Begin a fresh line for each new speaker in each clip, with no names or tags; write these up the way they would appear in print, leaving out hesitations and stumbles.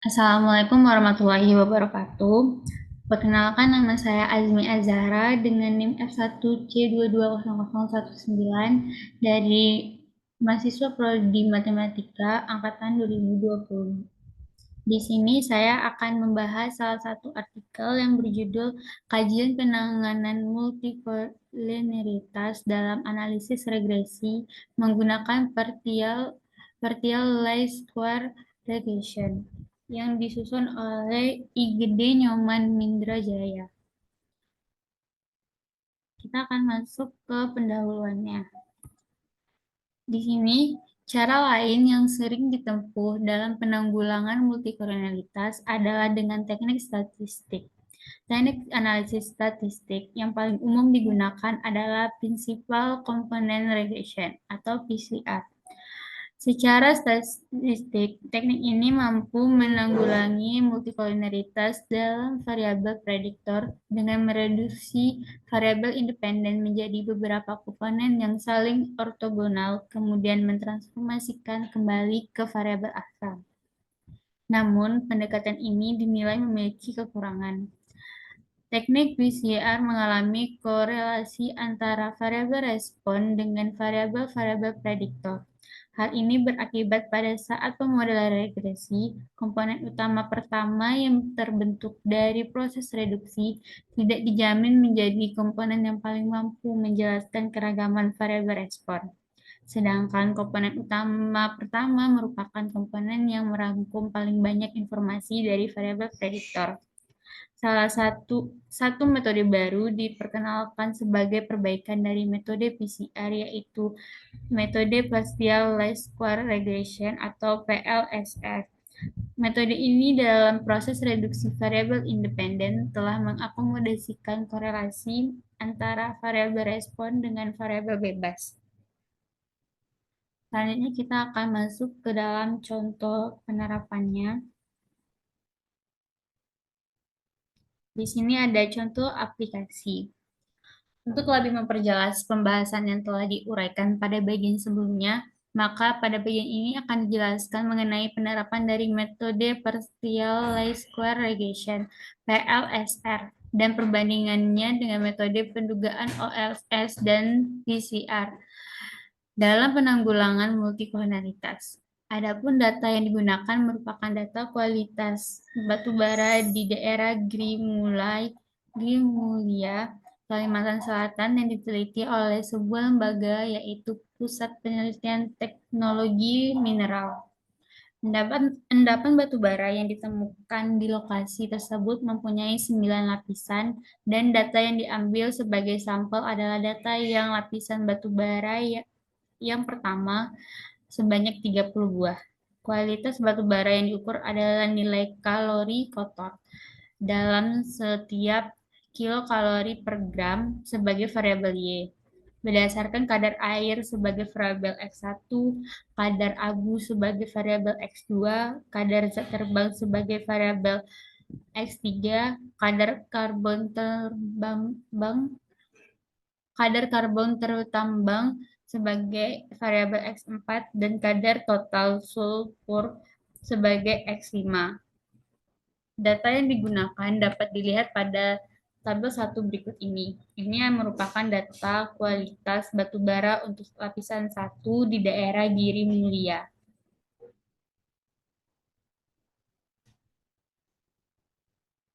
Assalamualaikum warahmatullahi wabarakatuh. Perkenalkan nama saya Azmi Azhara dengan NIM F1C220019 dari mahasiswa Prodi Matematika angkatan 2020. Di sini saya akan membahas salah satu artikel yang berjudul Kajian Penanganan Multikolinialitas dalam Analisis Regresi menggunakan partial least square regression yang disusun oleh IGD Nyoman Mindrajaya. Kita akan masuk ke pendahuluannya. Di sini, cara lain yang sering ditempuh dalam penanggulangan multikolonialitas adalah dengan teknik statistik. Teknik analisis statistik yang paling umum digunakan adalah Principal Component Regression atau PCR. Secara statistik, teknik ini mampu menanggulangi multikolinialitas dalam variabel prediktor dengan mereduksi variabel independen menjadi beberapa komponen yang saling ortogonal, kemudian mentransformasikan kembali ke variabel asal. Namun, pendekatan ini dinilai memiliki kekurangan. Teknik PCR mengalami korelasi antara variabel respon dengan variabel-variabel prediktor. Hal ini berakibat pada saat pemodelan regresi, komponen utama pertama yang terbentuk dari proses reduksi tidak dijamin menjadi komponen yang paling mampu menjelaskan keragaman variabel respon. Sedangkan komponen utama pertama merupakan komponen yang merangkum paling banyak informasi dari variabel prediktor. Salah satu metode baru diperkenalkan sebagai perbaikan dari metode PCR, yaitu metode partial least square regression atau PLSR. Metode ini dalam proses reduksi variabel independen telah mengakomodasikan korelasi antara variabel respon dengan variabel bebas. Selanjutnya kita akan masuk ke dalam contoh penerapannya. Di sini ada contoh aplikasi. Untuk lebih memperjelas pembahasan yang telah diuraikan pada bagian sebelumnya, maka pada bagian ini akan dijelaskan mengenai penerapan dari metode partial least square regression (PLSR) dan perbandingannya dengan metode pendugaan OLS dan PCR dalam penanggulangan multikolonialitas. Adapun data yang digunakan merupakan data kualitas batubara di daerah Grimulia, Kalimantan Selatan yang diteliti oleh sebuah lembaga yaitu Pusat Penelitian Teknologi Mineral. Endapan batu bara yang ditemukan di lokasi tersebut mempunyai 9 lapisan dan data yang diambil sebagai sampel adalah data yang lapisan batu bara yang pertama sebanyak 30 buah. Kualitas batu bara yang diukur adalah nilai kalori kotor dalam setiap kilokalori per gram sebagai variabel Y. Berdasarkan kadar air sebagai variabel X1, kadar abu sebagai variabel X2, kadar zat terbang sebagai variabel X3, kadar karbon tertambang sebagai variabel X4, dan kadar total sulfur sebagai X5. Data yang digunakan dapat dilihat pada tabel 1 berikut ini. Ini merupakan data kualitas batu bara untuk lapisan 1 di daerah Giri Mulia.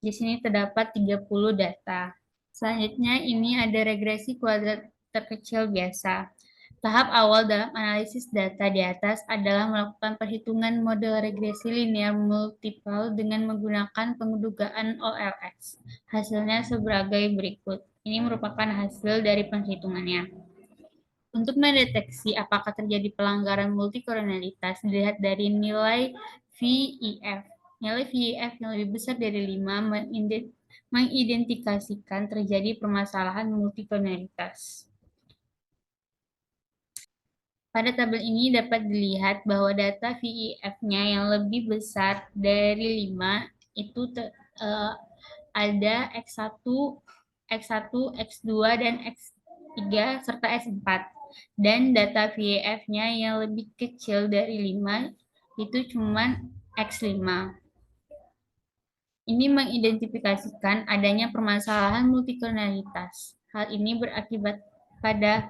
Di sini terdapat 30 data. Selanjutnya ini ada regresi kuadrat terkecil biasa. Tahap awal dalam analisis data di atas adalah melakukan perhitungan model regresi linear multiple dengan menggunakan pendugaan OLS. Hasilnya sebagai berikut. Ini merupakan hasil dari perhitungannya. Untuk mendeteksi apakah terjadi pelanggaran multikolonialitas dilihat dari nilai VIF. Nilai VIF yang lebih besar dari 5 mengidentifikasikan terjadi permasalahan multikolonialitas. Pada tabel ini dapat dilihat bahwa data VIF-nya yang lebih besar dari 5 itu ada X1, X1, X2, dan X3, serta S4. Dan data VIF-nya yang lebih kecil dari 5 itu cuma X5. Ini mengidentifikasikan adanya permasalahan multikernalitas. Hal ini berakibat pada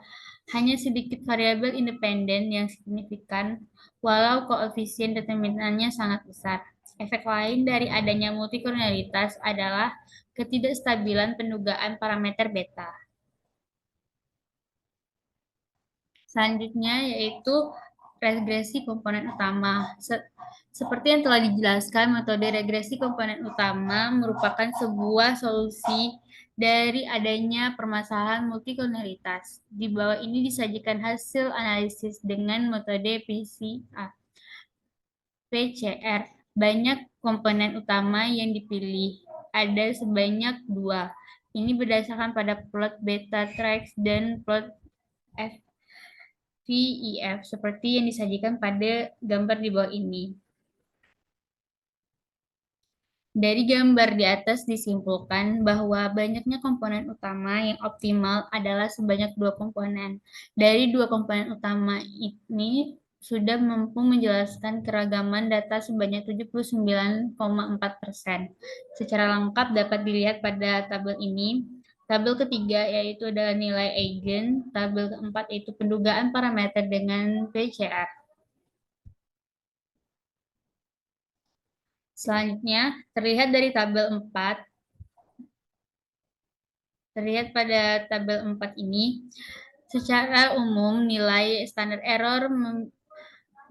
hanya sedikit variabel independen yang signifikan, walau koefisien determinannya sangat besar. Efek lain dari adanya multikernalitas adalah ketidakstabilan pendugaan parameter beta. Selanjutnya yaitu regresi komponen utama. Seperti yang telah dijelaskan, metode regresi komponen utama merupakan sebuah solusi dari adanya permasalahan multikernalitas. Di bawah ini disajikan hasil analisis dengan metode PCR. Banyak komponen utama yang dipilih. Ada sebanyak 2. Ini berdasarkan pada plot beta trax dan plot VEF seperti yang disajikan pada gambar di bawah ini. Dari gambar di atas disimpulkan bahwa banyaknya komponen utama yang optimal adalah sebanyak 2 komponen. Dari 2 komponen utama ini sudah mampu menjelaskan keragaman data sebanyak 79,4%. Secara lengkap dapat dilihat pada tabel ini. Tabel ketiga yaitu adalah nilai eigen, tabel keempat yaitu pendugaan parameter dengan PCR. Selanjutnya, terlihat dari tabel 4, terlihat pada tabel 4 ini, secara umum nilai standar error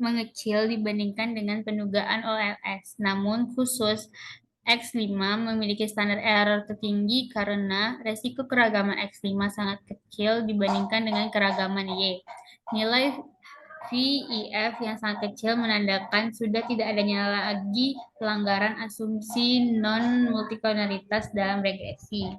mengecil dibandingkan dengan pendugaan OLS. Namun khusus X5 memiliki standar error tertinggi karena resiko keragaman X5 sangat kecil dibandingkan dengan keragaman Y. Nilai VEF yang sangat kecil menandakan sudah tidak adanya lagi pelanggaran asumsi non-multikernalitas dalam regresi.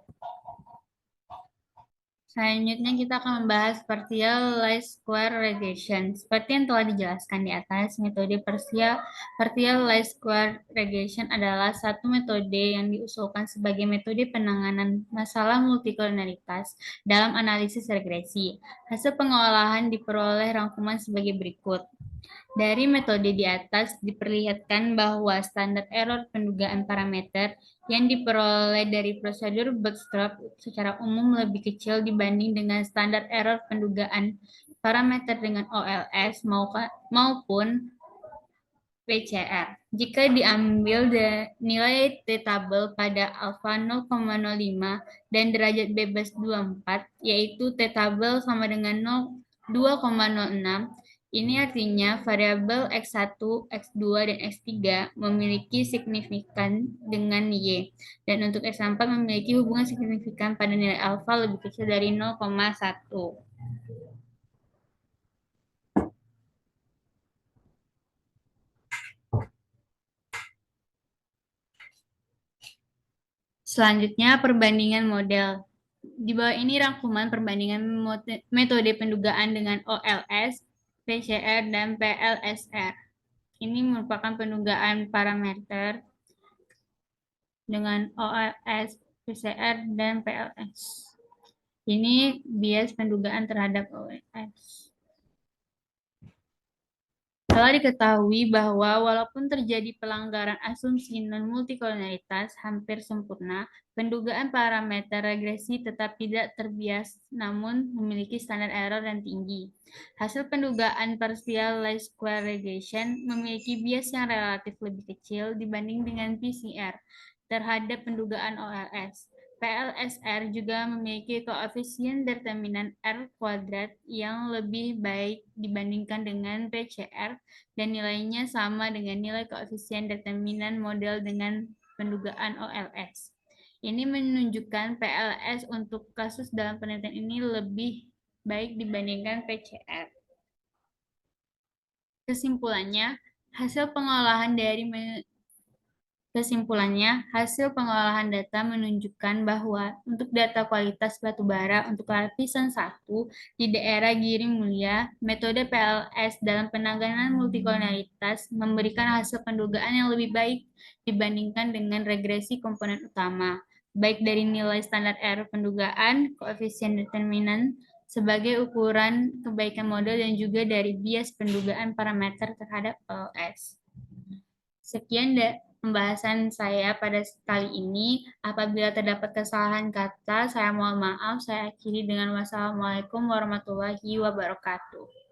Selanjutnya kita akan membahas partial least square regression. Seperti yang telah dijelaskan di atas, metode partial least square regression adalah satu metode yang diusulkan sebagai metode penanganan masalah multikernalitas dalam analisis regresi. Hasil pengolahan diperoleh rangkuman sebagai berikut. Dari metode di atas diperlihatkan bahwa standar error pendugaan parameter yang diperoleh dari prosedur bootstrap secara umum lebih kecil dibanding dengan standar error pendugaan parameter dengan OLS maupun PCR. Jika diambil nilai T-tabel pada alfa 0,05 dan derajat bebas 24, yaitu T-tabel sama dengan 2,06, ini artinya variabel X1, X2, dan X3 memiliki signifikan dengan Y, dan untuk X4 memiliki hubungan signifikan pada nilai alfa lebih kecil dari 0,1. Selanjutnya, perbandingan model. Di bawah ini rangkuman perbandingan metode pendugaan dengan OLS, PCR, dan PLSR. Ini merupakan pendugaan parameter dengan OLS, PCR, dan PLS. Ini bias pendugaan terhadap OLS. Telah diketahui bahwa walaupun terjadi pelanggaran asumsi non-multikernalitas hampir sempurna, pendugaan parameter regresi tetap tidak terbias namun memiliki standar error yang tinggi. Hasil pendugaan partial least square regression memiliki bias yang relatif lebih kecil dibanding dengan PCR terhadap pendugaan OLS. PLSR juga memiliki koefisien determinan R kuadrat yang lebih baik dibandingkan dengan PCR dan nilainya sama dengan nilai koefisien determinan model dengan pendugaan OLS. Ini menunjukkan PLS untuk kasus dalam penelitian ini lebih baik dibandingkan PCR. Kesimpulannya, hasil pengolahan hasil pengolahan data menunjukkan bahwa untuk data kualitas batu bara untuk lapisan 1 di daerah Giri Mulia, metode PLS dalam penanganan multikernalitas memberikan hasil pendugaan yang lebih baik dibandingkan dengan regresi komponen utama, baik dari nilai standar error pendugaan, koefisien determinan, sebagai ukuran kebaikan model dan juga dari bias pendugaan parameter terhadap PLS. Sekian pembahasan saya pada kali ini. Apabila terdapat kesalahan kata, saya mohon maaf. Saya akhiri dengan wassalamualaikum warahmatullahi wabarakatuh.